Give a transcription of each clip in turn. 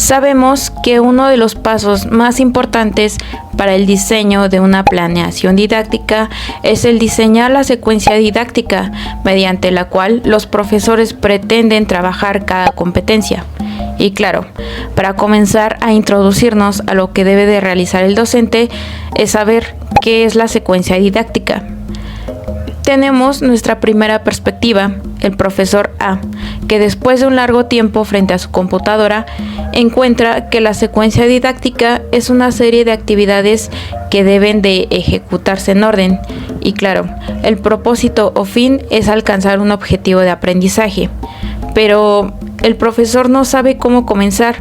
Sabemos que uno de los pasos más importantes para el diseño de una planeación didáctica es el diseñar la secuencia didáctica, mediante la cual los profesores pretenden trabajar cada competencia. Y claro, para comenzar a introducirnos a lo que debe de realizar el docente es saber qué es la secuencia didáctica. Tenemos nuestra primera perspectiva, el profesor A, que después de un largo tiempo frente a su computadora, encuentra que la secuencia didáctica es una serie de actividades que deben de ejecutarse en orden. Y claro, el propósito o fin es alcanzar un objetivo de aprendizaje. Pero el profesor no sabe cómo comenzar,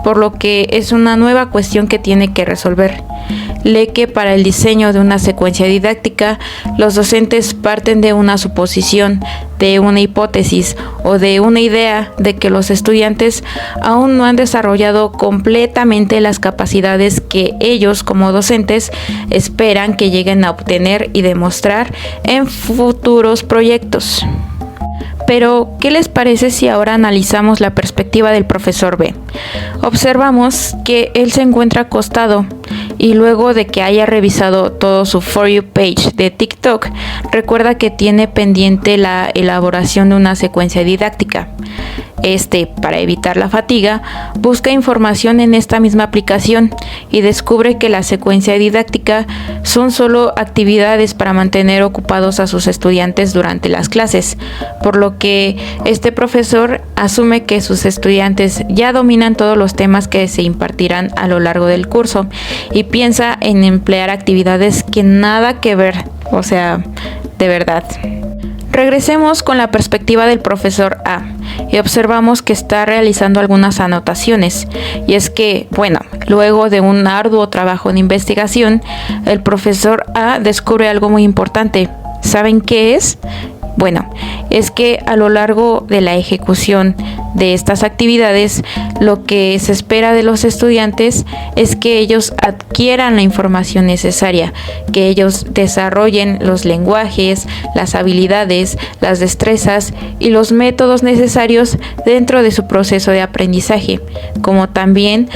por lo que es una nueva cuestión que tiene que resolver. Lee que para el diseño de una secuencia didáctica, los docentes parten de una suposición, de una hipótesis o de una idea de que los estudiantes aún no han desarrollado completamente las capacidades que ellos como docentes esperan que lleguen a obtener y demostrar en futuros proyectos. Pero, ¿qué les parece si ahora analizamos la perspectiva del profesor B? Observamos que él se encuentra acostado y luego de que haya revisado todo su For You page de TikTok, recuerda que tiene pendiente la elaboración de una secuencia didáctica. Para evitar la fatiga, busca información en esta misma aplicación y descubre que la secuencia didáctica son solo actividades para mantener ocupados a sus estudiantes durante las clases, por lo que este profesor asume que sus estudiantes ya dominan todos los temas que se impartirán a lo largo del curso y piensa en emplear actividades que nada que ver, de verdad. Regresemos con la perspectiva del profesor A y observamos que está realizando algunas anotaciones. Y es que, luego de un arduo trabajo de investigación, el profesor A descubre algo muy importante. ¿Saben qué es? Es que a lo largo de la ejecución de estas actividades, lo que se espera de los estudiantes es que ellos adquieran la información necesaria, que ellos desarrollen los lenguajes, las habilidades, las destrezas y los métodos necesarios dentro de su proceso de aprendizaje, como también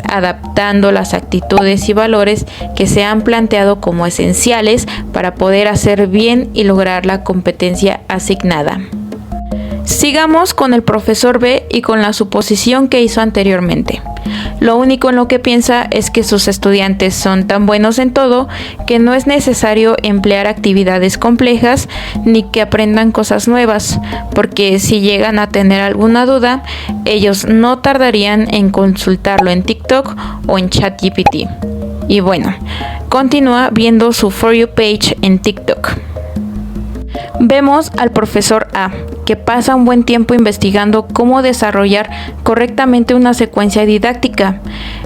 adaptando las actitudes y valores que se han planteado como esenciales para poder hacer bien y lograr la competencia asignada. Sigamos con el profesor B y con la suposición que hizo anteriormente. Lo único en lo que piensa es que sus estudiantes son tan buenos en todo que no es necesario emplear actividades complejas ni que aprendan cosas nuevas, porque si llegan a tener alguna duda, ellos no tardarían en consultarlo en TikTok o en ChatGPT. Y continúa viendo su For You page en TikTok. Vemos al profesor A, que pasa un buen tiempo investigando cómo desarrollar correctamente una secuencia didáctica.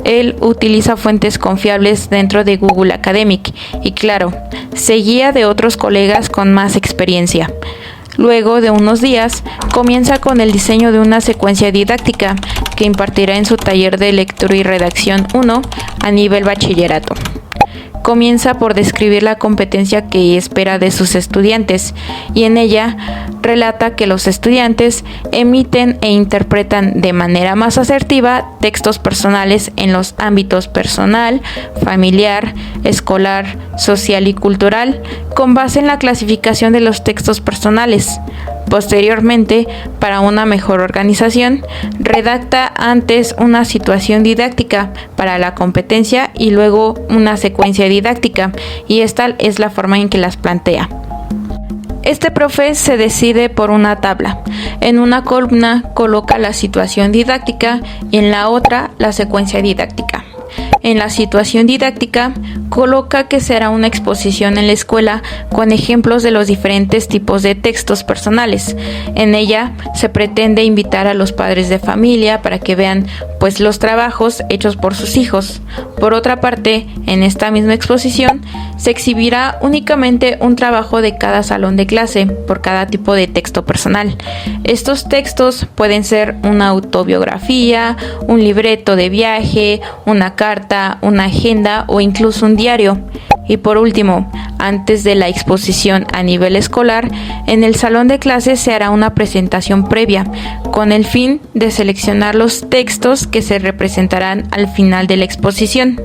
Él utiliza fuentes confiables dentro de Google Academic y claro, se guía de otros colegas con más experiencia. Luego de unos días, comienza con el diseño de una secuencia didáctica que impartirá en su taller de lectura y redacción 1 a nivel bachillerato. Comienza por describir la competencia que espera de sus estudiantes y en ella relata que los estudiantes emiten e interpretan de manera más asertiva textos personales en los ámbitos personal, familiar, escolar, social y cultural, con base en la clasificación de los textos personales. Posteriormente, para una mejor organización, redacta antes una situación didáctica para la competencia y luego una secuencia didáctica, y esta es la forma en que las plantea. Este profe se decide por una tabla. En una columna coloca la situación didáctica y en la otra la secuencia didáctica. En la situación didáctica, coloca que será una exposición en la escuela con ejemplos de los diferentes tipos de textos personales. En ella se pretende invitar a los padres de familia para que vean los trabajos hechos por sus hijos, Por otra parte, en esta misma exposición se exhibirá únicamente un trabajo de cada salón de clase por cada tipo de texto personal. Estos textos pueden ser una autobiografía, un libreto de viaje, una carta, una agenda o incluso un diario. Y por último, antes de la exposición a nivel escolar, en el salón de clases se hará una presentación previa, con el fin de seleccionar los textos que se representarán al final de la exposición.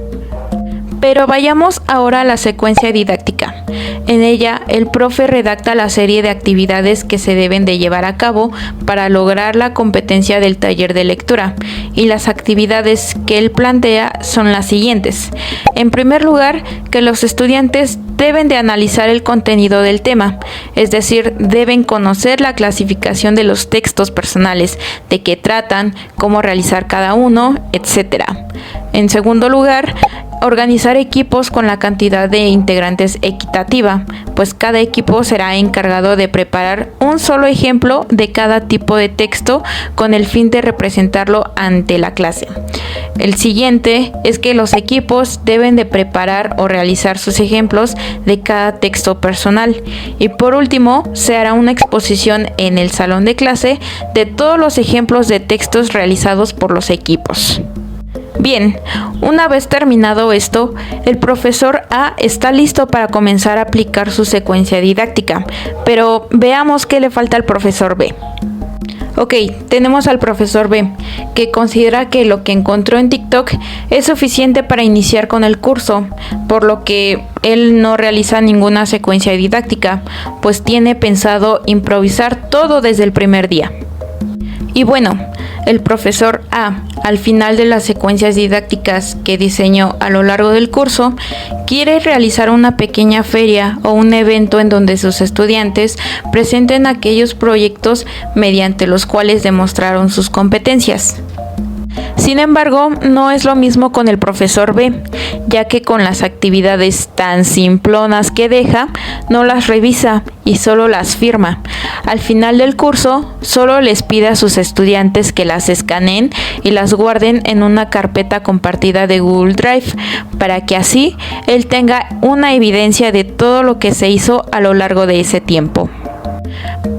Pero vayamos ahora a la secuencia didáctica. En ella, el profe redacta la serie de actividades que se deben de llevar a cabo para lograr la competencia del taller de lectura, y las actividades que él plantea son las siguientes. En primer lugar, que los estudiantes deben de analizar el contenido del tema, es decir, deben conocer la clasificación de los textos personales, de qué tratan, cómo realizar cada uno, etc. En segundo lugar, organizar equipos con la cantidad de integrantes equitativa, pues cada equipo será encargado de preparar un solo ejemplo de cada tipo de texto con el fin de representarlo ante la clase. El siguiente es que los equipos deben de preparar o realizar sus ejemplos de cada texto personal. Y por último, se hará una exposición en el salón de clase de todos los ejemplos de textos realizados por los equipos. Bien, una vez terminado esto, el profesor A está listo para comenzar a aplicar su secuencia didáctica, pero veamos qué le falta al profesor B. Ok, tenemos al profesor B, que considera que lo que encontró en TikTok es suficiente para iniciar con el curso, por lo que él no realiza ninguna secuencia didáctica, pues tiene pensado improvisar todo desde el primer día. Y bueno, el profesor A, al final de las secuencias didácticas que diseñó a lo largo del curso, quiere realizar una pequeña feria o un evento en donde sus estudiantes presenten aquellos proyectos mediante los cuales demostraron sus competencias. Sin embargo, no es lo mismo con el profesor B, ya que con las actividades tan simplonas que deja, no las revisa y solo las firma. Al final del curso, solo les pide a sus estudiantes que las escaneen y las guarden en una carpeta compartida de Google Drive, para que así él tenga una evidencia de todo lo que se hizo a lo largo de ese tiempo.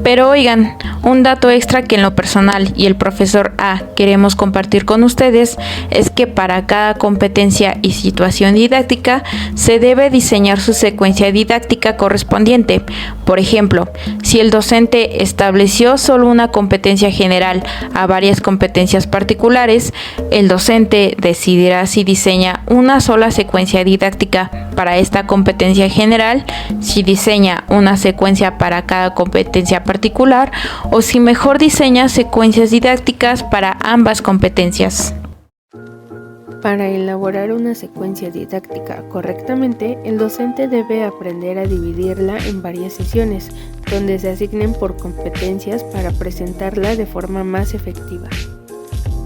Pero oigan, un dato extra que en lo personal y el profesor A queremos compartir con ustedes es que para cada competencia y situación didáctica se debe diseñar su secuencia didáctica correspondiente. Por ejemplo, si el docente estableció solo una competencia general a varias competencias particulares, el docente decidirá si diseña una sola secuencia didáctica para esta competencia general, si diseña una secuencia para cada competencia particular o si mejor diseña secuencias didácticas para ambas competencias. Para elaborar una secuencia didáctica correctamente, el docente debe aprender a dividirla en varias sesiones, donde se asignen por competencias para presentarla de forma más efectiva.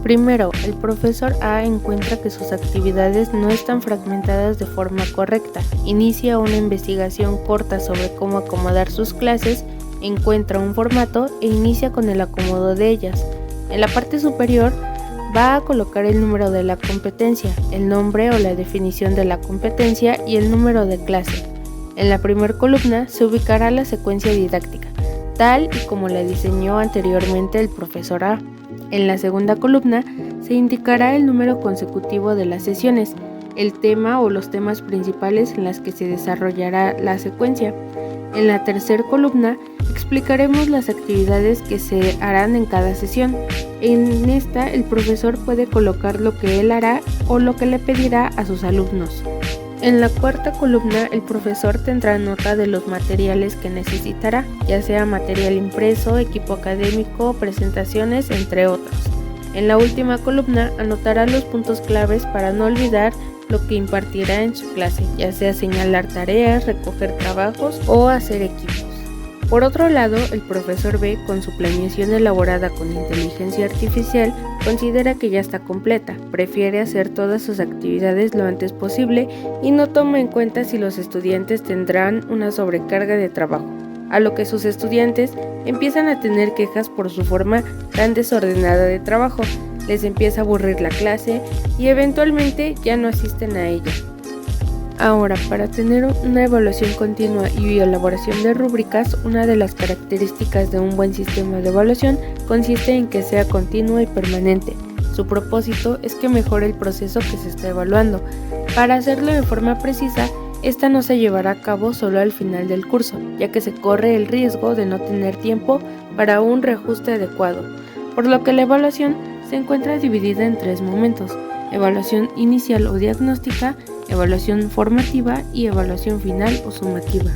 Primero, el profesor A encuentra que sus actividades no están fragmentadas de forma correcta, inicia una investigación corta sobre cómo acomodar sus clases, encuentra un formato e inicia con el acomodo de ellas. En la parte superior, va a colocar el número de la competencia, el nombre o la definición de la competencia y el número de clase. En la primera columna se ubicará la secuencia didáctica, tal y como la diseñó anteriormente el profesor A. En la segunda columna se indicará el número consecutivo de las sesiones, el tema o los temas principales en las que se desarrollará la secuencia. En la tercera columna explicaremos las actividades que se harán en cada sesión. En esta el profesor puede colocar lo que él hará o lo que le pedirá a sus alumnos. En la cuarta columna el profesor tendrá nota de los materiales que necesitará, ya sea material impreso, equipo académico, presentaciones, entre otros. En la última columna anotará los puntos claves para no olvidar lo que impartirá en su clase, ya sea señalar tareas, recoger trabajos o hacer equipos. Por otro lado, el profesor B, con su planeación elaborada con inteligencia artificial, considera que ya está completa, prefiere hacer todas sus actividades lo antes posible y no toma en cuenta si los estudiantes tendrán una sobrecarga de trabajo, a lo que sus estudiantes empiezan a tener quejas por su forma tan desordenada de trabajo. les empieza a aburrir la clase y eventualmente ya no asisten a ella. Ahora, para tener una evaluación continua y elaboración de rúbricas, una de las características de un buen sistema de evaluación consiste en que sea continua y permanente. Su propósito es que mejore el proceso que se está evaluando. Para hacerlo de forma precisa, esta no se llevará a cabo solo al final del curso, ya que se corre el riesgo de no tener tiempo para un reajuste adecuado, por lo que la evaluación se encuentra dividida en 3 momentos: evaluación inicial o diagnóstica, evaluación formativa y evaluación final o sumativa.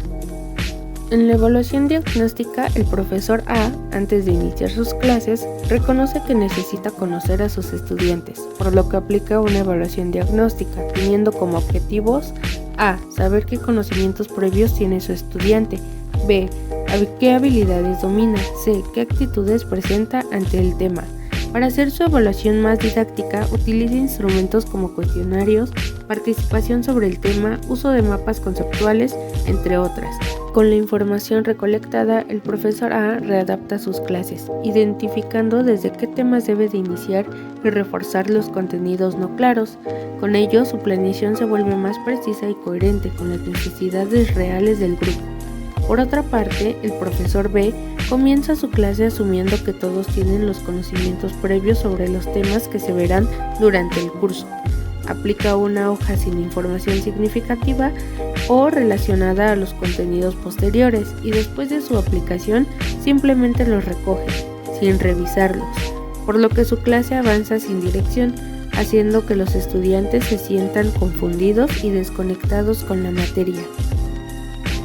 En la evaluación diagnóstica, el profesor A, antes de iniciar sus clases, reconoce que necesita conocer a sus estudiantes, por lo que aplica una evaluación diagnóstica, teniendo como objetivos: A, saber qué conocimientos previos tiene su estudiante; B, qué habilidades domina; C, qué actitudes presenta ante el tema. Para hacer su evaluación más didáctica, utiliza instrumentos como cuestionarios, participación sobre el tema, uso de mapas conceptuales, entre otras. Con la información recolectada, el profesor A readapta sus clases, identificando desde qué temas debe de iniciar y reforzar los contenidos no claros. Con ello, su planeación se vuelve más precisa y coherente con las necesidades reales del grupo. Por otra parte, el profesor B comienza su clase asumiendo que todos tienen los conocimientos previos sobre los temas que se verán durante el curso. Aplica una hoja sin información significativa o relacionada a los contenidos posteriores y después de su aplicación simplemente los recoge, sin revisarlos, por lo que su clase avanza sin dirección, haciendo que los estudiantes se sientan confundidos y desconectados con la materia.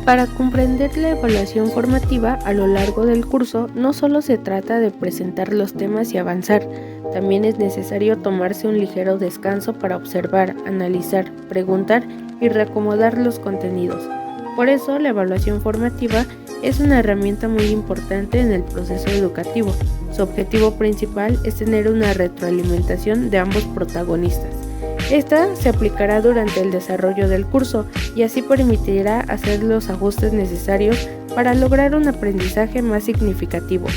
Para comprender la evaluación formativa a lo largo del curso, no solo se trata de presentar los temas y avanzar, también es necesario tomarse un ligero descanso para observar, analizar, preguntar y reacomodar los contenidos. Por eso, la evaluación formativa es una herramienta muy importante en el proceso educativo. Su objetivo principal es tener una retroalimentación de ambos protagonistas. Esta se aplicará durante el desarrollo del curso y así permitirá hacer los ajustes necesarios para lograr un aprendizaje más significativo.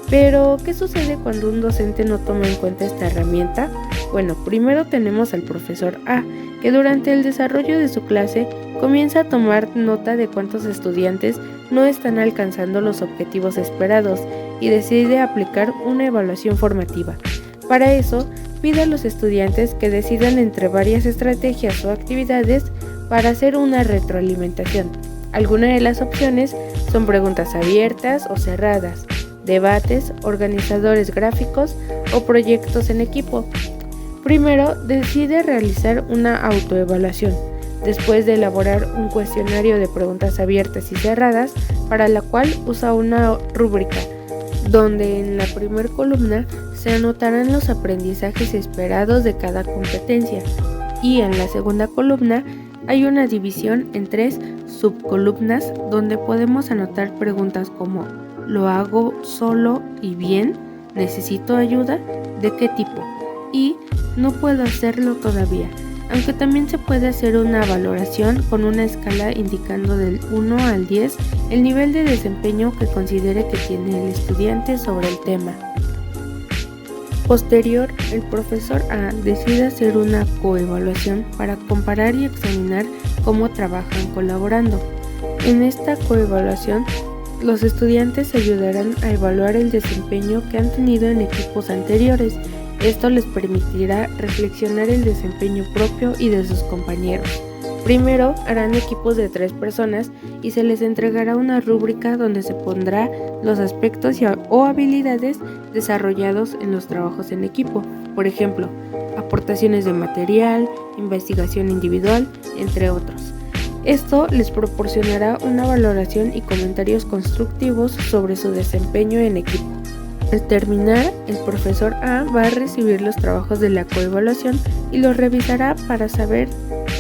Pero, ¿qué sucede cuando un docente no toma en cuenta esta herramienta? Bueno, primero tenemos al profesor A, que durante el desarrollo de su clase comienza a tomar nota de cuántos estudiantes no están alcanzando los objetivos esperados y decide aplicar una evaluación formativa. Para eso, pide a los estudiantes que decidan entre varias estrategias o actividades para hacer una retroalimentación. Algunas de las opciones son preguntas abiertas o cerradas, debates, organizadores gráficos o proyectos en equipo. Primero, decide realizar una autoevaluación, después de elaborar un cuestionario de preguntas abiertas y cerradas, para la cual usa una rúbrica, donde en la primera columna se anotarán los aprendizajes esperados de cada competencia y en la segunda columna hay una división en 3 subcolumnas donde podemos anotar preguntas como: ¿lo hago solo y bien? ¿Necesito ayuda? ¿De qué tipo? Y no puedo hacerlo todavía, aunque también se puede hacer una valoración con una escala indicando del 1 al 10 el nivel de desempeño que considere que tiene el estudiante sobre el tema. Posterior, el profesor A decide hacer una coevaluación para comparar y examinar cómo trabajan colaborando. En esta coevaluación, los estudiantes se ayudarán a evaluar el desempeño que han tenido en equipos anteriores. Esto les permitirá reflexionar el desempeño propio y de sus compañeros. Primero, harán equipos de 3 personas y se les entregará una rúbrica donde se pondrá los aspectos o habilidades desarrollados en los trabajos en equipo. Por ejemplo, aportaciones de material, investigación individual, entre otros. Esto les proporcionará una valoración y comentarios constructivos sobre su desempeño en equipo. Al terminar, el profesor A va a recibir los trabajos de la coevaluación y los revisará para saber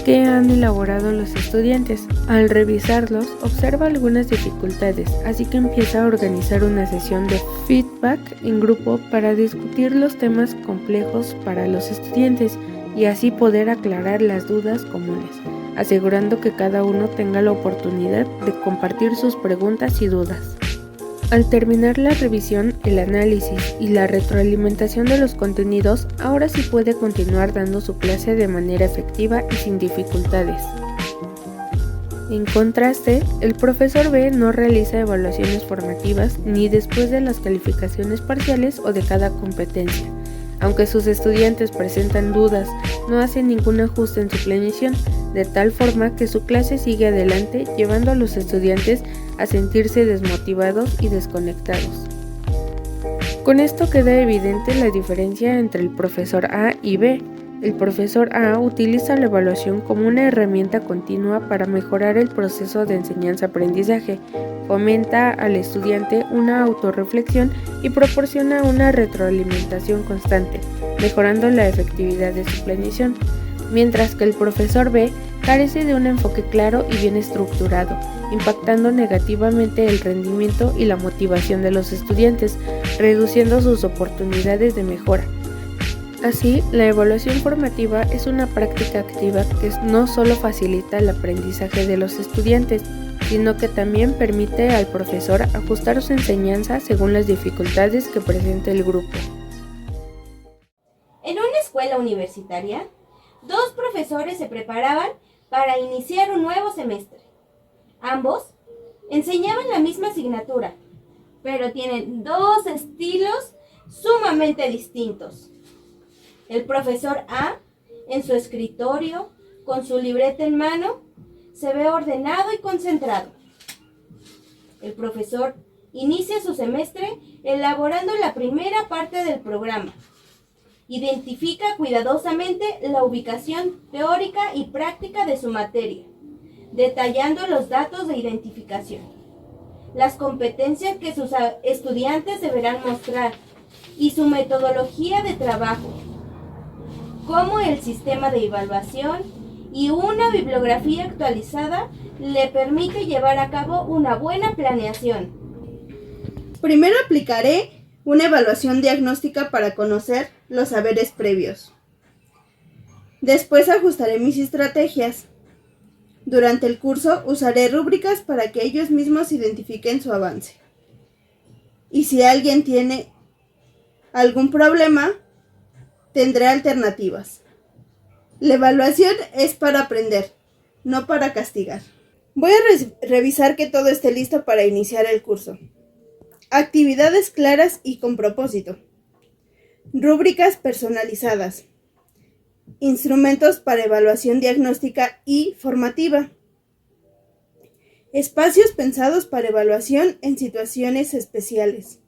qué han elaborado los estudiantes. Al revisarlos, observa algunas dificultades, así que empieza a organizar una sesión de feedback en grupo para discutir los temas complejos para los estudiantes y así poder aclarar las dudas comunes, asegurando que cada uno tenga la oportunidad de compartir sus preguntas y dudas. Al terminar la revisión, el análisis y la retroalimentación de los contenidos, ahora sí puede continuar dando su clase de manera efectiva y sin dificultades. En contraste, el profesor B no realiza evaluaciones formativas ni después de las calificaciones parciales o de cada competencia. Aunque sus estudiantes presentan dudas, no hace ningún ajuste en su planeación, de tal forma que su clase sigue adelante, llevando a los estudiantes a sentirse desmotivados y desconectados. Con esto queda evidente la diferencia entre el profesor A y B. El profesor A utiliza la evaluación como una herramienta continua para mejorar el proceso de enseñanza-aprendizaje, fomenta al estudiante una autorreflexión y proporciona una retroalimentación constante, mejorando la efectividad de su planeación, mientras que el profesor B carece de un enfoque claro y bien estructurado, impactando negativamente el rendimiento y la motivación de los estudiantes, reduciendo sus oportunidades de mejora. Así, la evaluación formativa es una práctica activa que no solo facilita el aprendizaje de los estudiantes, sino que también permite al profesor ajustar su enseñanza según las dificultades que presenta el grupo. En una escuela universitaria, dos profesores se preparaban para iniciar un nuevo semestre. Ambos enseñaban la misma asignatura, pero tienen dos estilos sumamente distintos. El profesor A, en su escritorio, con su libreta en mano, se ve ordenado y concentrado. El profesor inicia su semestre elaborando la primera parte del programa. Identifica cuidadosamente la ubicación teórica y práctica de su materia, detallando los datos de identificación, las competencias que sus estudiantes deberán mostrar y su metodología de trabajo, como el sistema de evaluación y una bibliografía actualizada le permite llevar a cabo una buena planeación. Primero aplicaré una evaluación diagnóstica para conocer los saberes previos. Después ajustaré mis estrategias. Durante el curso usaré rúbricas para que ellos mismos identifiquen su avance. Y si alguien tiene algún problema, tendré alternativas. La evaluación es para aprender, no para castigar. Voy a revisar que todo esté listo para iniciar el curso. Actividades claras y con propósito. Rúbricas personalizadas. Instrumentos para evaluación diagnóstica y formativa. Espacios pensados para evaluación en situaciones especiales.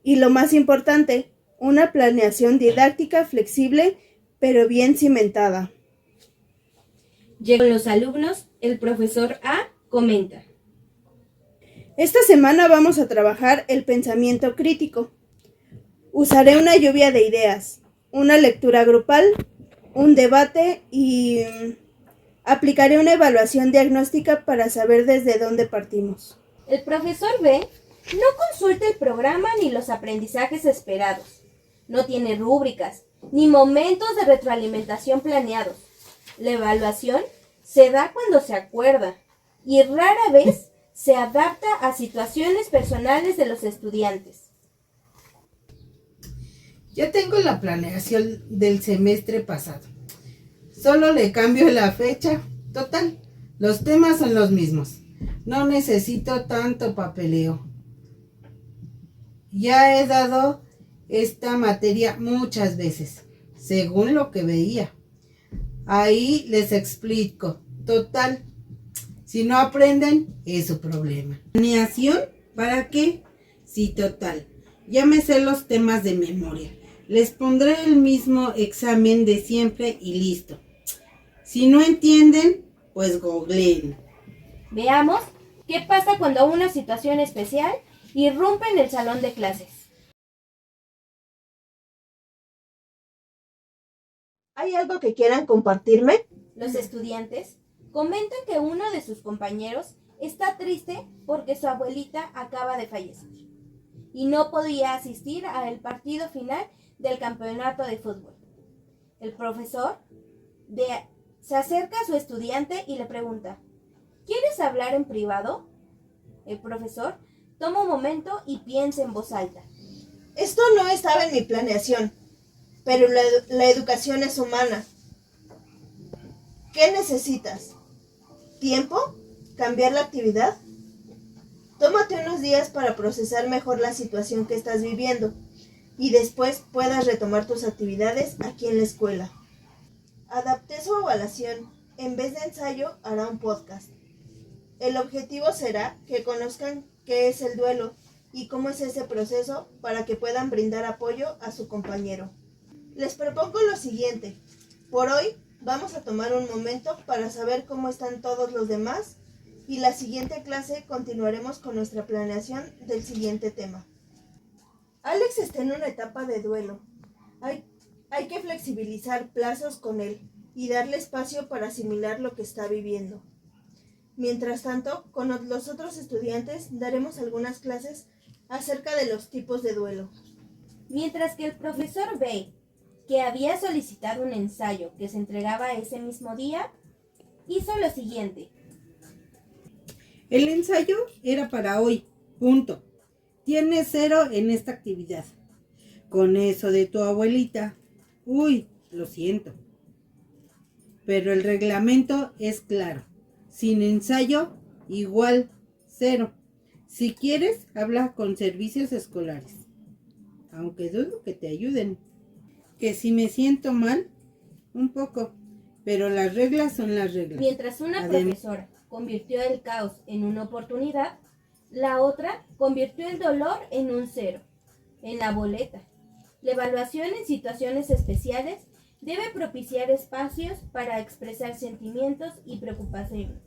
Y lo más importante, una planeación didáctica flexible, pero bien cimentada. Llegan los alumnos, el profesor A comenta. Esta semana vamos a trabajar el pensamiento crítico. Usaré una lluvia de ideas, una lectura grupal, un debate y aplicaré una evaluación diagnóstica para saber desde dónde partimos. El profesor B no consulta el programa ni los aprendizajes esperados. No tiene rúbricas ni momentos de retroalimentación planeados. La evaluación se da cuando se acuerda y rara vez se adapta a situaciones personales de los estudiantes. Ya tengo la planeación del semestre pasado. Solo le cambio la fecha. Total, los temas son los mismos. No necesito tanto papeleo. Ya he dado esta materia muchas veces, según lo que veía. Ahí les explico. Total, si no aprenden, es su problema. ¿Planeación? ¿Para qué? Sí, total. Ya me sé los temas de memoria. Les pondré el mismo examen de siempre y listo. Si no entienden, pues googleen. Veamos qué pasa cuando una situación especial irrumpe en el salón de clases. ¿Hay algo que quieran compartirme? Los estudiantes comentan que uno de sus compañeros está triste porque su abuelita acaba de fallecer y no podía asistir al partido final del campeonato de fútbol. El profesor se acerca a su estudiante y le pregunta: ¿quieres hablar en privado? El profesor Toma un momento y piensa en voz alta. Esto no estaba en mi planeación, pero la educación es humana. ¿Qué necesitas? ¿Tiempo? ¿Cambiar la actividad? Tómate unos días para procesar mejor la situación que estás viviendo y después puedas retomar tus actividades aquí en la escuela. Adapté su evaluación. En vez de ensayo, hará un podcast. El objetivo será que conozcan qué es el duelo y cómo es ese proceso para que puedan brindar apoyo a su compañero. Les propongo lo siguiente. Por hoy vamos a tomar un momento para saber cómo están todos los demás y la siguiente clase continuaremos con nuestra planeación del siguiente tema. Alex está en una etapa de duelo. Hay que flexibilizar plazos con él y darle espacio para asimilar lo que está viviendo. Mientras tanto, con los otros estudiantes daremos algunas clases acerca de los tipos de duelo. Mientras que el profesor B, que había solicitado un ensayo que se entregaba ese mismo día, hizo lo siguiente. El ensayo era para hoy, punto. Tienes 0 en esta actividad. Con eso de tu abuelita, lo siento. Pero el reglamento es claro. Sin ensayo, igual 0. Si quieres, habla con servicios escolares. Aunque dudo que te ayuden. Que si me siento mal, un poco. Pero las reglas son las reglas. Mientras una profesora convirtió el caos en una oportunidad, la otra convirtió el dolor en un 0, en la boleta. La evaluación en situaciones especiales debe propiciar espacios para expresar sentimientos y preocupaciones.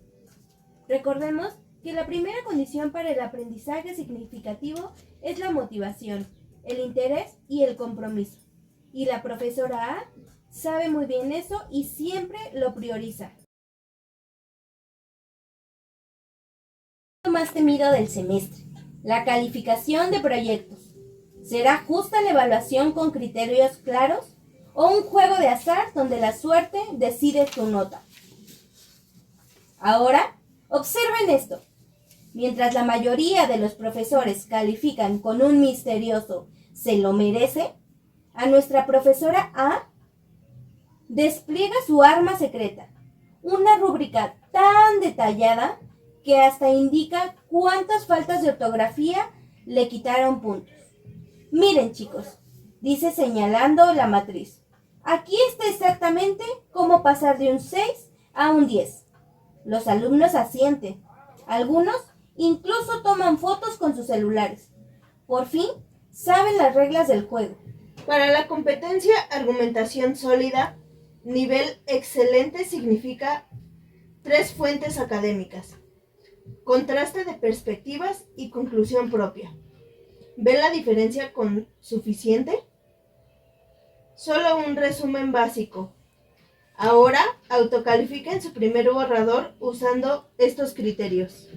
Recordemos que la primera condición para el aprendizaje significativo es la motivación, el interés y el compromiso. Y la profesora A sabe muy bien eso y siempre lo prioriza. Lo más temido del semestre, la calificación de proyectos. ¿Será justa la evaluación con criterios claros o un juego de azar donde la suerte decide tu nota? Ahora, observen esto. Mientras la mayoría de los profesores califican con un misterioso «se lo merece», a nuestra profesora A despliega su arma secreta, una rúbrica tan detallada que hasta indica cuántas faltas de ortografía le quitaron puntos. Miren, chicos, dice señalando la matriz. Aquí está exactamente cómo pasar de un 6 a un 10. Los alumnos asienten. Algunos incluso toman fotos con sus celulares. Por fin, saben las reglas del juego. Para la competencia argumentación sólida, nivel excelente significa 3 fuentes académicas, contraste de perspectivas y conclusión propia. ¿Ven la diferencia con suficiente? Solo un resumen básico. Ahora autocalifiquen su primer borrador usando estos criterios.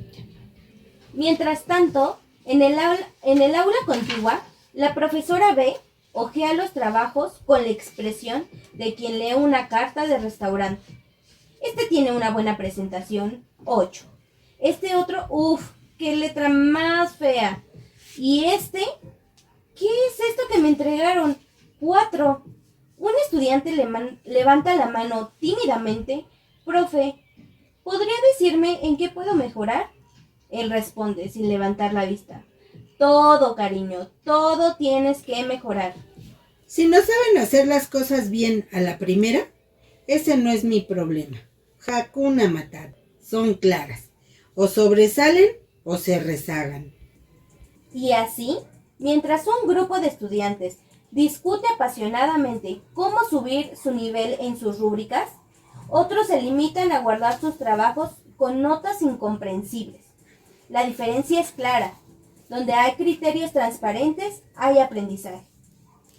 Mientras tanto, en el aula contigua, la profesora B hojea los trabajos con la expresión de quien lee una carta de restaurante. Este tiene una buena presentación, 8. Este otro, qué letra más fea. Y este, ¿qué es esto que me entregaron? 4. Un estudiante levanta la mano tímidamente. Profe, ¿podría decirme en qué puedo mejorar? Él responde sin levantar la vista. Todo, cariño, todo tienes que mejorar. Si no saben hacer las cosas bien a la primera, ese no es mi problema. Hakuna Matata. Son claras. O sobresalen o se rezagan. Y así, mientras un grupo de estudiantes discute apasionadamente cómo subir su nivel en sus rúbricas, otros se limitan a guardar sus trabajos con notas incomprensibles. La diferencia es clara. Donde hay criterios transparentes, hay aprendizaje.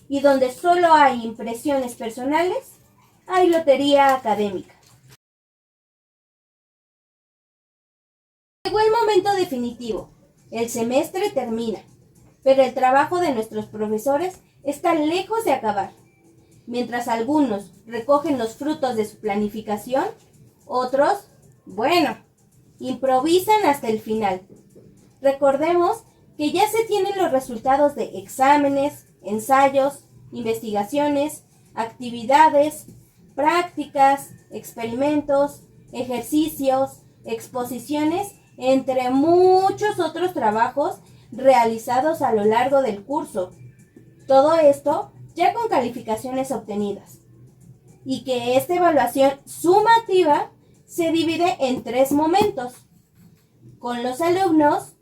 Y donde solo hay impresiones personales, hay lotería académica. Llegó el momento definitivo. El semestre termina, pero el trabajo de nuestros profesores está lejos de acabar. Mientras algunos recogen los frutos de su planificación, otros, improvisan hasta el final. Recordemos que ya se tienen los resultados de exámenes, ensayos, investigaciones, actividades, prácticas, experimentos, ejercicios, exposiciones, entre muchos otros trabajos realizados a lo largo del curso. Todo esto ya con calificaciones obtenidas. Y que esta evaluación sumativa se divide en 3 momentos. Con los alumnos,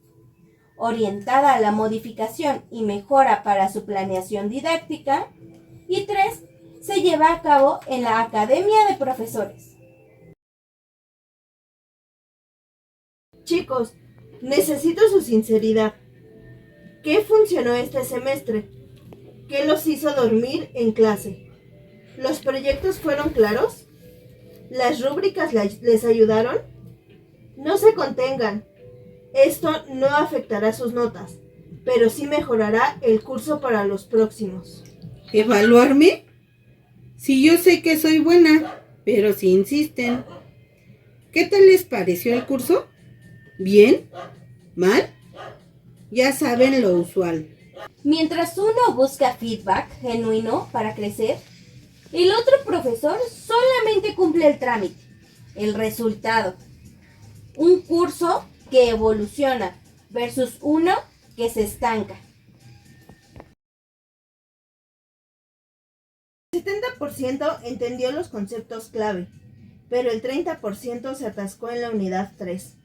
orientada a la modificación y mejora para su planeación didáctica. Y 3, se lleva a cabo en la Academia de Profesores. Chicos, necesito su sinceridad. ¿Qué funcionó este semestre? ¿Qué los hizo dormir en clase? ¿Los proyectos fueron claros? ¿Las rúbricas les ayudaron? No se contengan. Esto no afectará sus notas, pero sí mejorará el curso para los próximos. ¿Evaluarme? Si yo sé que soy buena, pero si insisten. ¿Qué tal les pareció el curso? ¿Bien? ¿Mal? Ya saben lo usual. Mientras uno busca feedback genuino para crecer, el otro profesor solamente cumple el trámite, el resultado. Un curso que evoluciona versus uno que se estanca. El 70% entendió los conceptos clave, pero el 30% se atascó en la unidad 3.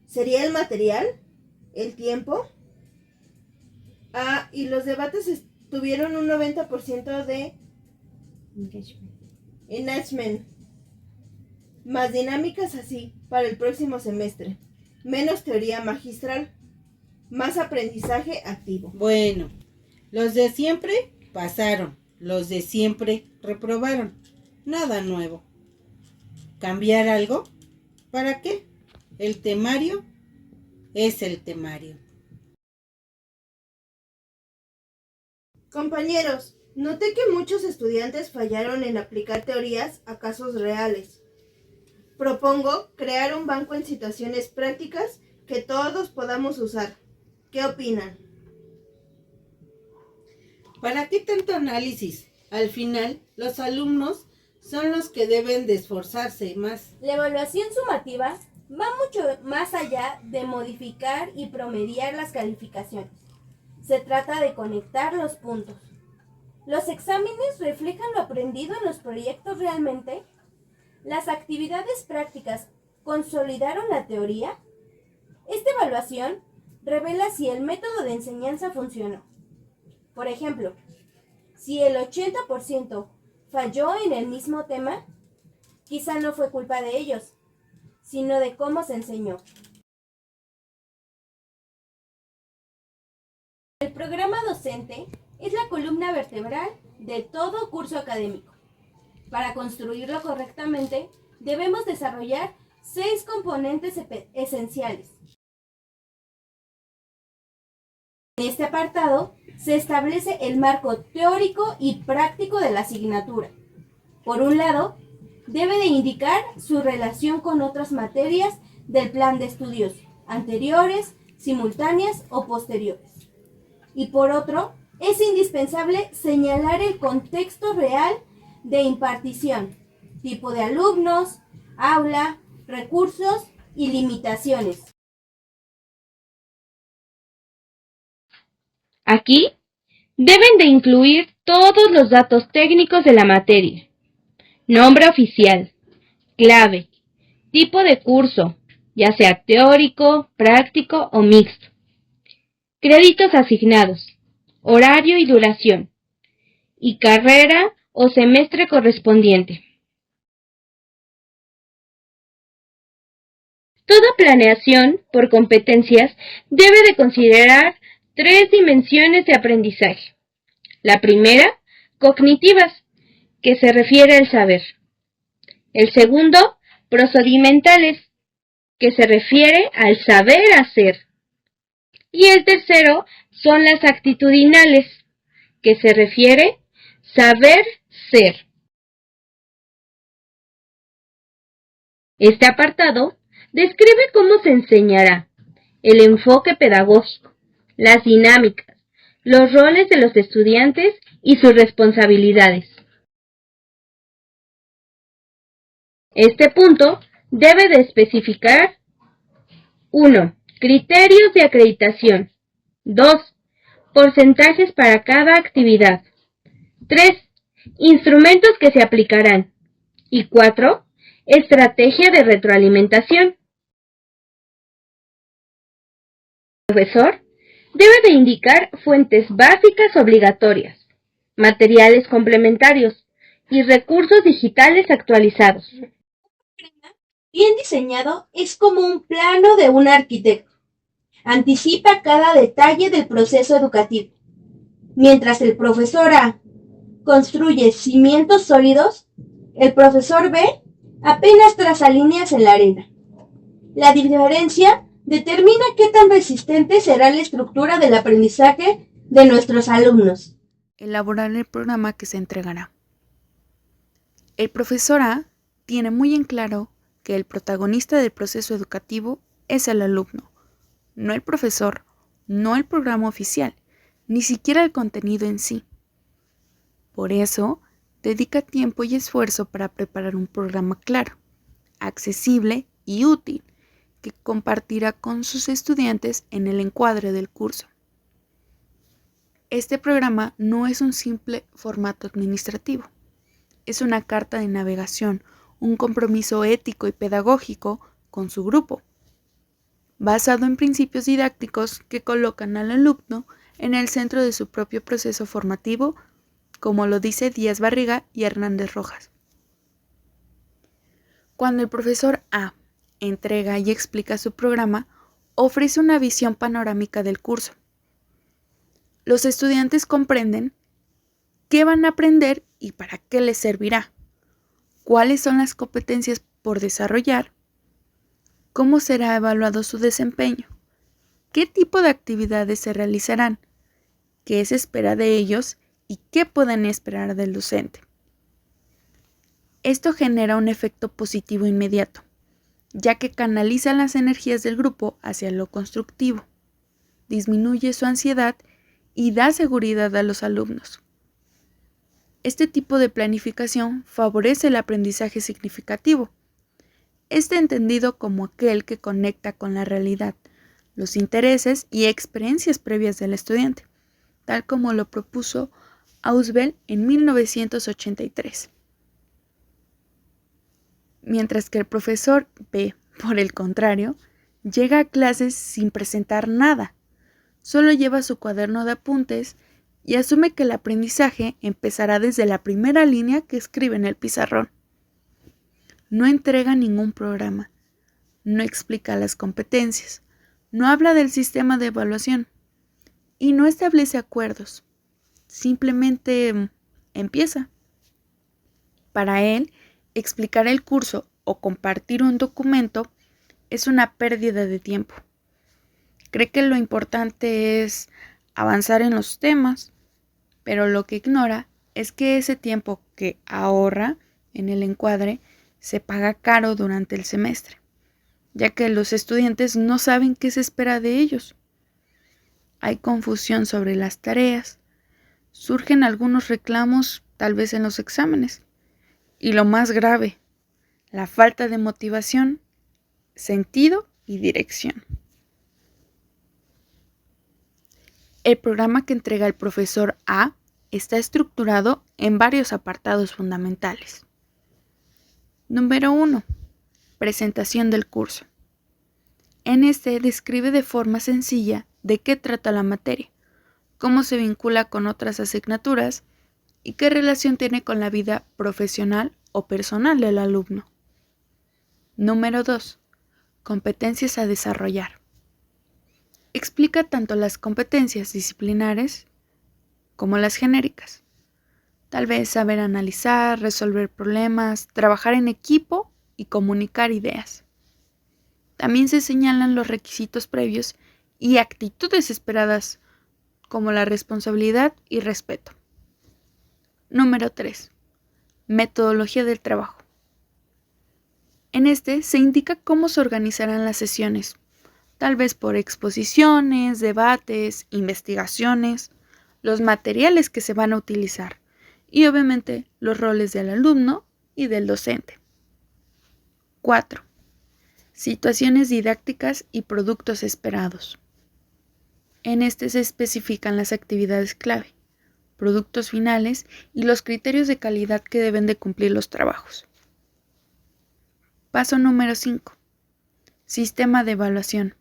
¿Sería el material? ¿El tiempo? Y los debates tuvieron un 90% de engagement. Más dinámicas así para el próximo semestre. Menos teoría magistral. Más aprendizaje activo. Bueno, los de siempre pasaron. Los de siempre reprobaron. Nada nuevo. ¿Cambiar algo? ¿Para qué? El temario es el temario. Compañeros, noté que muchos estudiantes fallaron en aplicar teorías a casos reales. Propongo crear un banco en situaciones prácticas que todos podamos usar. ¿Qué opinan? ¿Para qué tanto análisis? Al final, los alumnos son los que deben de esforzarse más. La evaluación sumativa va mucho más allá de modificar y promediar las calificaciones. Se trata de conectar los puntos. ¿Los exámenes reflejan lo aprendido en los proyectos realmente? ¿Las actividades prácticas consolidaron la teoría? Esta evaluación revela si el método de enseñanza funcionó. Por ejemplo, si el 80% falló en el mismo tema, quizá no fue culpa de ellos, sino de cómo se enseñó. El programa docente es la columna vertebral de todo curso académico. Para construirlo correctamente, debemos desarrollar 6 componentes esenciales. En este apartado se establece el marco teórico y práctico de la asignatura. Por un lado, debe de indicar su relación con otras materias del plan de estudios anteriores, simultáneas o posteriores. Y por otro, es indispensable señalar el contexto real de impartición, tipo de alumnos, aula, recursos y limitaciones. Aquí deben de incluir todos los datos técnicos de la materia. Nombre oficial, clave, tipo de curso, ya sea teórico, práctico o mixto. Créditos asignados, horario y duración, y carrera o semestre correspondiente. Toda planeación por competencias debe de considerar 3 dimensiones de aprendizaje. La primera, cognitivas, que se refiere al saber. El segundo, procedimentales, que se refiere al saber hacer. Y el tercero son las actitudinales, que se refiere saber ser. Este apartado describe cómo se enseñará, el enfoque pedagógico, las dinámicas, los roles de los estudiantes y sus responsabilidades. Este punto debe de especificar 1. Criterios de acreditación. 2. Porcentajes para cada actividad. 3. Instrumentos que se aplicarán. Y 4. Estrategia de retroalimentación. El profesor debe de indicar fuentes básicas obligatorias, materiales complementarios y recursos digitales actualizados. Bien diseñado es como un plano de un arquitecto. Anticipa cada detalle del proceso educativo. Mientras el profesor A construye cimientos sólidos, el profesor B apenas traza líneas en la arena. La diferencia determina qué tan resistente será la estructura del aprendizaje de nuestros alumnos. Elaborar el programa que se entregará. El profesor A tiene muy en claro que el protagonista del proceso educativo es el alumno, no el profesor, no el programa oficial, ni siquiera el contenido en sí. Por eso, dedica tiempo y esfuerzo para preparar un programa claro, accesible y útil, que compartirá con sus estudiantes en el encuadre del curso. Este programa no es un simple formato administrativo, es una carta de navegación, un compromiso ético y pedagógico con su grupo, basado en principios didácticos que colocan al alumno en el centro de su propio proceso formativo, como lo dice Díaz Barriga y Hernández Rojas. Cuando el profesor A entrega y explica su programa, ofrece una visión panorámica del curso. Los estudiantes comprenden qué van a aprender y para qué les servirá, cuáles son las competencias por desarrollar, cómo será evaluado su desempeño, qué tipo de actividades se realizarán, qué se espera de ellos y qué pueden esperar del docente. Esto genera un efecto positivo inmediato, ya que canaliza las energías del grupo hacia lo constructivo, disminuye su ansiedad y da seguridad a los alumnos. Este tipo de planificación favorece el aprendizaje significativo, entendido como aquel que conecta con la realidad, los intereses y experiencias previas del estudiante, tal como lo propuso Ausubel en 1983. Mientras que el profesor B, por el contrario, llega a clases sin presentar nada, solo lleva su cuaderno de apuntes y asume que el aprendizaje empezará desde la primera línea que escribe en el pizarrón. No entrega ningún programa, no explica las competencias, no habla del sistema de evaluación y no establece acuerdos. Simplemente empieza. Para él, explicar el curso o compartir un documento es una pérdida de tiempo. Cree que lo importante es avanzar en los temas, pero lo que ignora es que ese tiempo que ahorra en el encuadre se paga caro durante el semestre, ya que los estudiantes no saben qué se espera de ellos. Hay confusión sobre las tareas, surgen algunos reclamos tal vez en los exámenes, y lo más grave, la falta de motivación, sentido y dirección. El programa que entrega el profesor A está estructurado en varios apartados fundamentales. Número 1. Presentación del curso. En este describe de forma sencilla de qué trata la materia, cómo se vincula con otras asignaturas y qué relación tiene con la vida profesional o personal del alumno. Número 2. Competencias a desarrollar. Explica tanto las competencias disciplinares como las genéricas. Tal vez saber analizar, resolver problemas, trabajar en equipo y comunicar ideas. También se señalan los requisitos previos y actitudes esperadas como la responsabilidad y respeto. Número 3. Metodología del trabajo. En este se indica cómo se organizarán las sesiones, tal vez por exposiciones, debates, investigaciones, los materiales que se van a utilizar y obviamente los roles del alumno y del docente. 4. Situaciones didácticas y productos esperados. En este se especifican las actividades clave, productos finales y los criterios de calidad que deben de cumplir los trabajos. Paso número 5. Sistema de evaluación.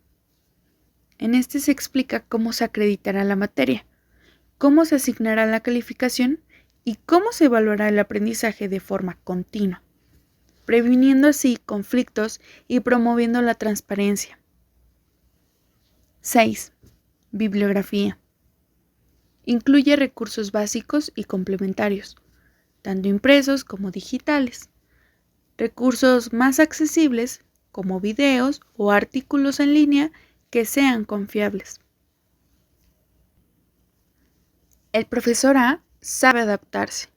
En este se explica cómo se acreditará la materia, cómo se asignará la calificación y cómo se evaluará el aprendizaje de forma continua, previniendo así conflictos y promoviendo la transparencia. 6. Bibliografía. Incluye recursos básicos y complementarios, tanto impresos como digitales. Recursos más accesibles, como videos o artículos en línea que sean confiables. El profesor A sabe adaptarse.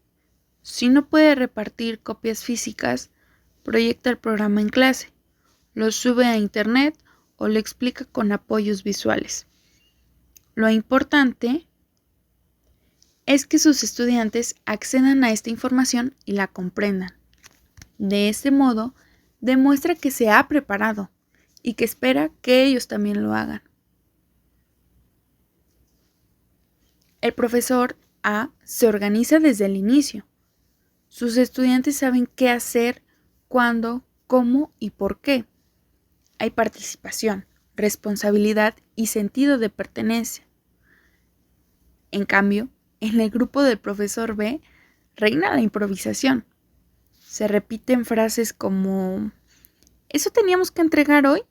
Si no puede repartir copias físicas, proyecta el programa en clase, lo sube a internet o lo explica con apoyos visuales. Lo importante es que sus estudiantes accedan a esta información y la comprendan. De este modo, demuestra que se ha preparado y que espera que ellos también lo hagan. El profesor A se organiza desde el inicio. Sus estudiantes saben qué hacer, cuándo, cómo y por qué. Hay participación, responsabilidad y sentido de pertenencia. En cambio, en el grupo del profesor B reina la improvisación. Se repiten frases como ¿eso teníamos que entregar hoy?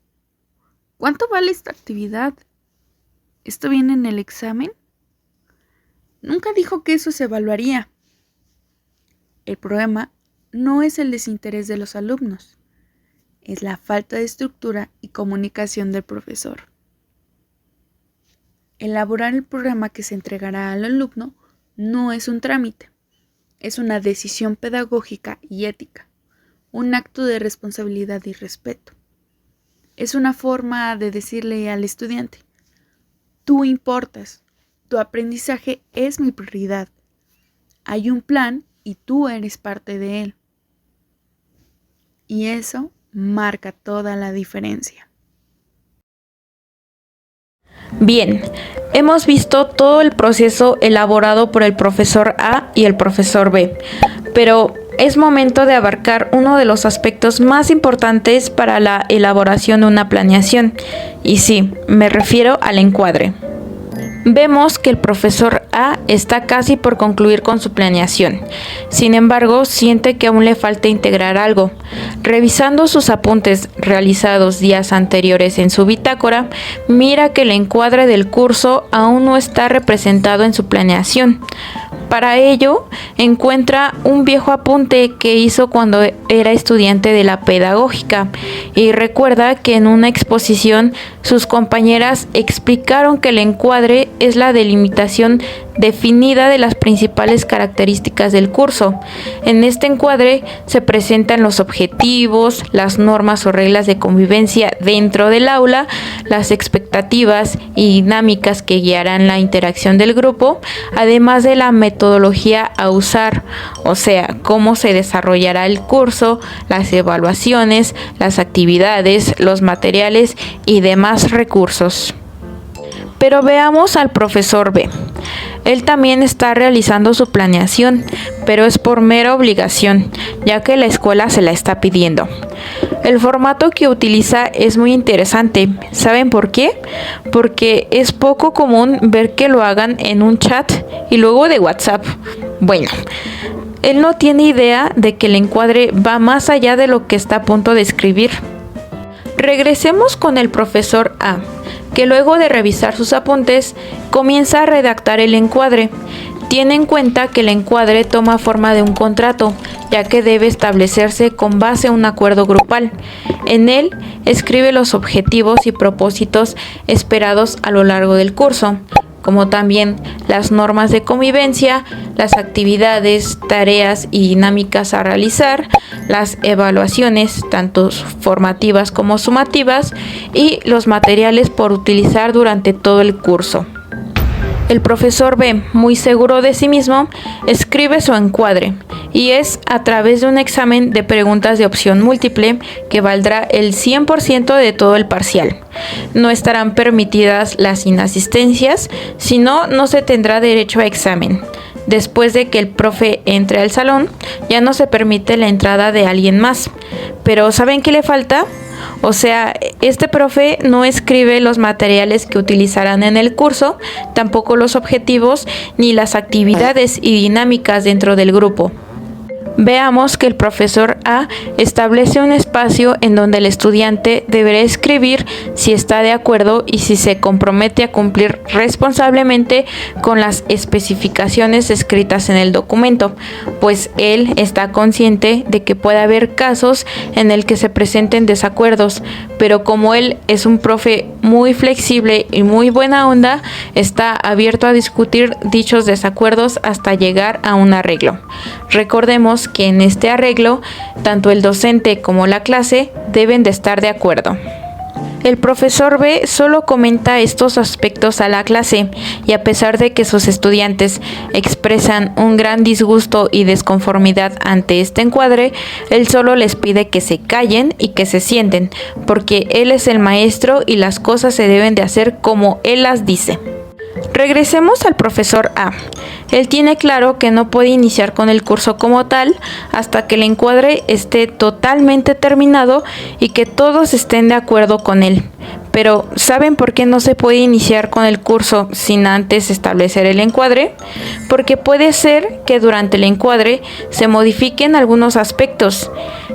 ¿Cuánto vale esta actividad? ¿Esto viene en el examen? Nunca dijo que eso se evaluaría. El problema no es el desinterés de los alumnos, es la falta de estructura y comunicación del profesor. Elaborar el programa que se entregará al alumno no es un trámite, es una decisión pedagógica y ética, un acto de responsabilidad y respeto. Es una forma de decirle al estudiante, tú importas, tu aprendizaje es mi prioridad, hay un plan y tú eres parte de él. Y eso marca toda la diferencia. Bien, hemos visto todo el proceso elaborado por el profesor A y el profesor B, pero es momento de abarcar uno de los aspectos más importantes para la elaboración de una planeación, y sí, me refiero al encuadre. Vemos que el profesor A está casi por concluir con su planeación. Sin embargo, siente que aún le falta integrar algo. Revisando sus apuntes realizados días anteriores en su bitácora, mira que el encuadre del curso aún no está representado en su planeación. Para ello, encuentra un viejo apunte que hizo cuando era estudiante de la pedagógica y recuerda que en una exposición sus compañeras explicaron que el encuadre es la delimitación definida de las principales características del curso. En este encuadre se presentan los objetivos, las normas o reglas de convivencia dentro del aula, las expectativas y dinámicas que guiarán la interacción del grupo, además de la metodología a usar, o sea, cómo se desarrollará el curso, las evaluaciones, las actividades, los materiales y demás recursos. Pero veamos al profesor B. Él también está realizando su planeación, pero es por mera obligación, ya que la escuela se la está pidiendo. El formato que utiliza es muy interesante. ¿Saben por qué? Porque es poco común ver que lo hagan en un chat y luego de WhatsApp. Bueno, él no tiene idea de que el encuadre va más allá de lo que está a punto de escribir. Regresemos con el profesor A, que luego de revisar sus apuntes, comienza a redactar el encuadre. Tiene en cuenta que el encuadre toma forma de un contrato, ya que debe establecerse con base a un acuerdo grupal. En él, escribe los objetivos y propósitos esperados a lo largo del curso, como también las normas de convivencia, las actividades, tareas y dinámicas a realizar, las evaluaciones, tanto formativas como sumativas, y los materiales por utilizar durante todo el curso. El profesor B, muy seguro de sí mismo, escribe su encuadre y es a través de un examen de preguntas de opción múltiple que valdrá el 100% de todo el parcial. No estarán permitidas las inasistencias, si no, no se tendrá derecho a examen. Después de que el profe entre al salón, ya no se permite la entrada de alguien más. Pero ¿saben qué le falta? O sea, este profe no escribe los materiales que utilizarán en el curso, tampoco los objetivos ni las actividades y dinámicas dentro del grupo. Veamos que el profesor A establece un espacio en donde el estudiante deberá escribir si está de acuerdo y si se compromete a cumplir responsablemente con las especificaciones escritas en el documento, pues él está consciente de que puede haber casos en el que se presenten desacuerdos, pero como él es un profe muy flexible y muy buena onda, está abierto a discutir dichos desacuerdos hasta llegar a un arreglo. Recordemos que en este arreglo, tanto el docente como la clase deben de estar de acuerdo. El profesor B solo comenta estos aspectos a la clase y a pesar de que sus estudiantes expresan un gran disgusto y desconformidad ante este encuadre, él solo les pide que se callen y que se sienten, porque él es el maestro y las cosas se deben de hacer como él las dice. Regresemos al profesor A. Él tiene claro que no puede iniciar con el curso como tal hasta que el encuadre esté totalmente terminado y que todos estén de acuerdo con él. Pero, ¿saben por qué no se puede iniciar con el curso sin antes establecer el encuadre? Porque puede ser que durante el encuadre se modifiquen algunos aspectos.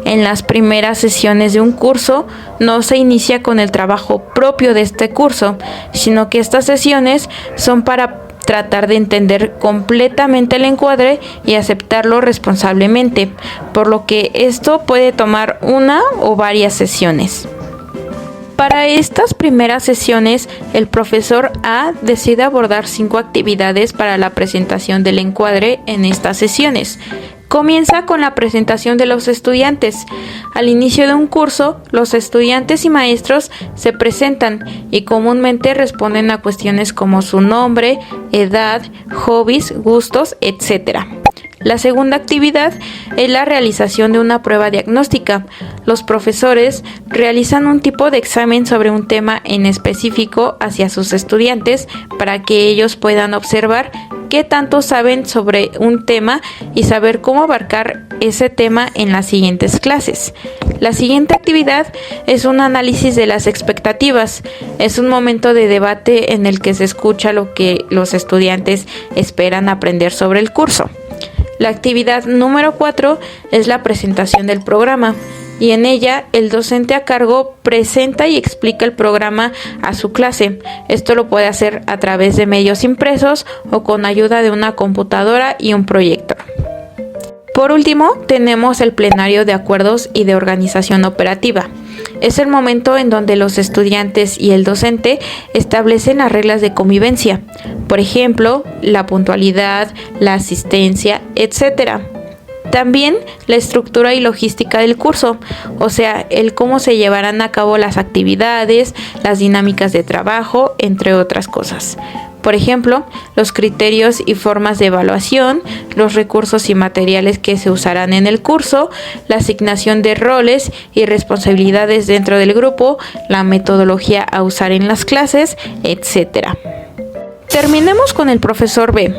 En las primeras sesiones de un curso no se inicia con el trabajo propio de este curso, sino que estas sesiones son para tratar de entender completamente el encuadre y aceptarlo responsablemente, por lo que esto puede tomar una o varias sesiones. Para estas primeras sesiones, el profesor A decide abordar 5 actividades para la presentación del encuadre en estas sesiones. Comienza con la presentación de los estudiantes. Al inicio de un curso, los estudiantes y maestros se presentan y comúnmente responden a cuestiones como su nombre, edad, hobbies, gustos, etc. La segunda actividad es la realización de una prueba diagnóstica. Los profesores realizan un tipo de examen sobre un tema en específico hacia sus estudiantes para que ellos puedan observar qué tanto saben sobre un tema y saber cómo abarcar ese tema en las siguientes clases. La siguiente actividad es un análisis de las expectativas. Es un momento de debate en el que se escucha lo que los estudiantes esperan aprender sobre el curso. La actividad número 4 es la presentación del programa y en ella el docente a cargo presenta y explica el programa a su clase. Esto lo puede hacer a través de medios impresos o con ayuda de una computadora y un proyector. Por último, tenemos el plenario de acuerdos y de organización operativa. Es el momento en donde los estudiantes y el docente establecen las reglas de convivencia, por ejemplo, la puntualidad, la asistencia, etc. También la estructura y logística del curso, o sea, el cómo se llevarán a cabo las actividades, las dinámicas de trabajo, entre otras cosas. Por ejemplo, los criterios y formas de evaluación, los recursos y materiales que se usarán en el curso, la asignación de roles y responsabilidades dentro del grupo, la metodología a usar en las clases, etc. Terminemos con el profesor B.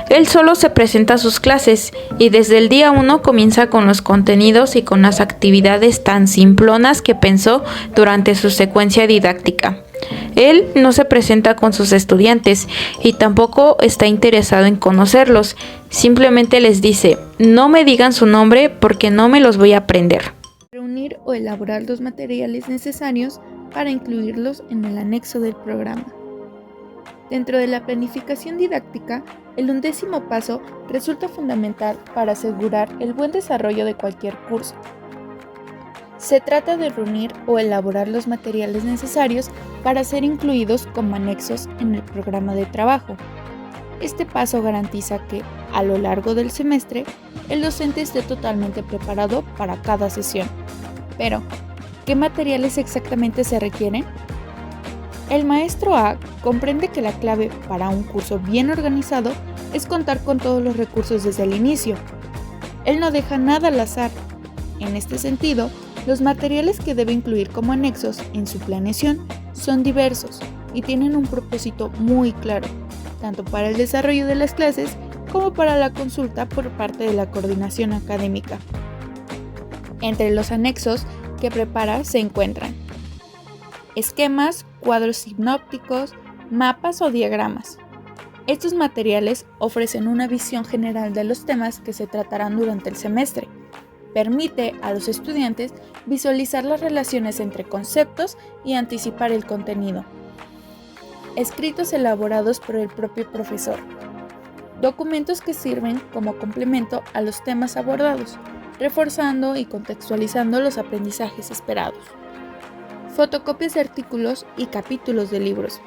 Él solo se presenta a sus clases y desde el día 1 comienza con los contenidos y con las actividades tan simplonas que pensó durante su secuencia didáctica. Él no se presenta con sus estudiantes y tampoco está interesado en conocerlos. Simplemente les dice, no me digan su nombre porque no me los voy a aprender. Reunir o elaborar los materiales necesarios para incluirlos en el anexo del programa. Dentro de la planificación didáctica, el 11º paso resulta fundamental para asegurar el buen desarrollo de cualquier curso. Se trata de reunir o elaborar los materiales necesarios para ser incluidos como anexos en el programa de trabajo. Este paso garantiza que, a lo largo del semestre, el docente esté totalmente preparado para cada sesión. Pero, ¿qué materiales exactamente se requieren? El maestro A comprende que la clave para un curso bien organizado es contar con todos los recursos desde el inicio. Él no deja nada al azar. En este sentido, los materiales que debe incluir como anexos en su planeación son diversos y tienen un propósito muy claro, tanto para el desarrollo de las clases como para la consulta por parte de la coordinación académica. Entre los anexos que prepara se encuentran esquemas, cuadros sinópticos, mapas o diagramas. Estos materiales ofrecen una visión general de los temas que se tratarán durante el semestre. Permite a los estudiantes visualizar las relaciones entre conceptos y anticipar el contenido. Escritos elaborados por el propio profesor. Documentos que sirven como complemento a los temas abordados, reforzando y contextualizando los aprendizajes esperados. Fotocopias de artículos y capítulos de libros.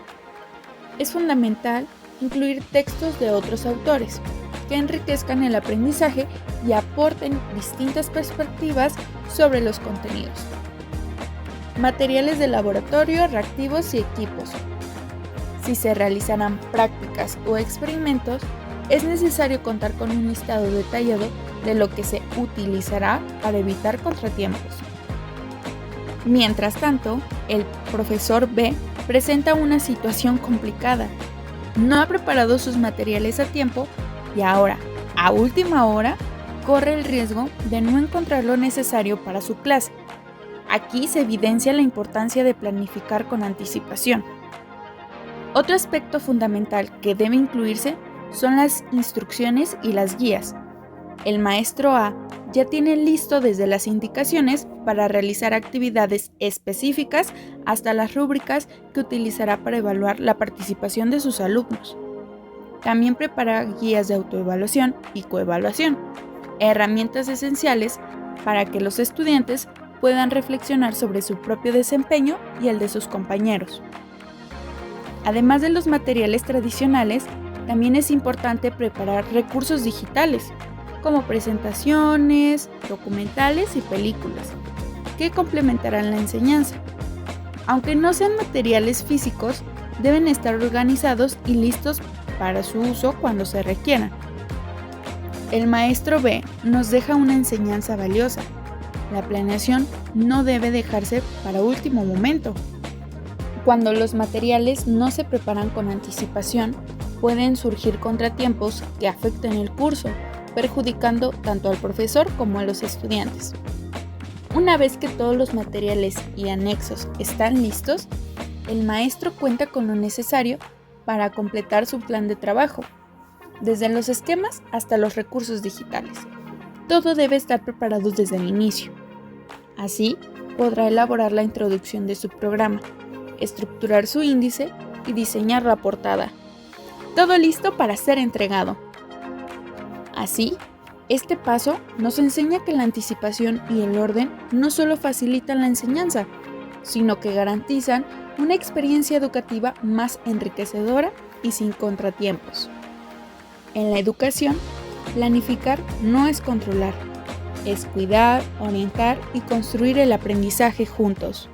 Es fundamental incluir textos de otros autores que enriquezcan el aprendizaje y aporten distintas perspectivas sobre los contenidos. Materiales de laboratorio, reactivos y equipos. Si se realizarán prácticas o experimentos, es necesario contar con un listado detallado de lo que se utilizará para evitar contratiempos. Mientras tanto, el profesor B presenta una situación complicada. No ha preparado sus materiales a tiempo y ahora, a última hora, corre el riesgo de no encontrar lo necesario para su clase. Aquí se evidencia la importancia de planificar con anticipación. Otro aspecto fundamental que debe incluirse son las instrucciones y las guías. El maestro A ya tiene listo desde las indicaciones para realizar actividades específicas hasta las rúbricas que utilizará para evaluar la participación de sus alumnos. También prepara guías de autoevaluación y coevaluación, herramientas esenciales para que los estudiantes puedan reflexionar sobre su propio desempeño y el de sus compañeros. Además de los materiales tradicionales, también es importante preparar recursos digitales, como presentaciones, documentales y películas, que complementarán la enseñanza. Aunque no sean materiales físicos, deben estar organizados y listos para su uso cuando se requieran. El maestro B nos deja una enseñanza valiosa. La planeación no debe dejarse para último momento. Cuando los materiales no se preparan con anticipación, pueden surgir contratiempos que afecten el curso, perjudicando tanto al profesor como a los estudiantes. Una vez que todos los materiales y anexos están listos, el maestro cuenta con lo necesario para completar su plan de trabajo, desde los esquemas hasta los recursos digitales. Todo debe estar preparado desde el inicio. Así, podrá elaborar la introducción de su programa, estructurar su índice y diseñar la portada. Todo listo para ser entregado. Así, este paso nos enseña que la anticipación y el orden no solo facilitan la enseñanza, sino que garantizan una experiencia educativa más enriquecedora y sin contratiempos. En la educación, planificar no es controlar, es cuidar, orientar y construir el aprendizaje juntos.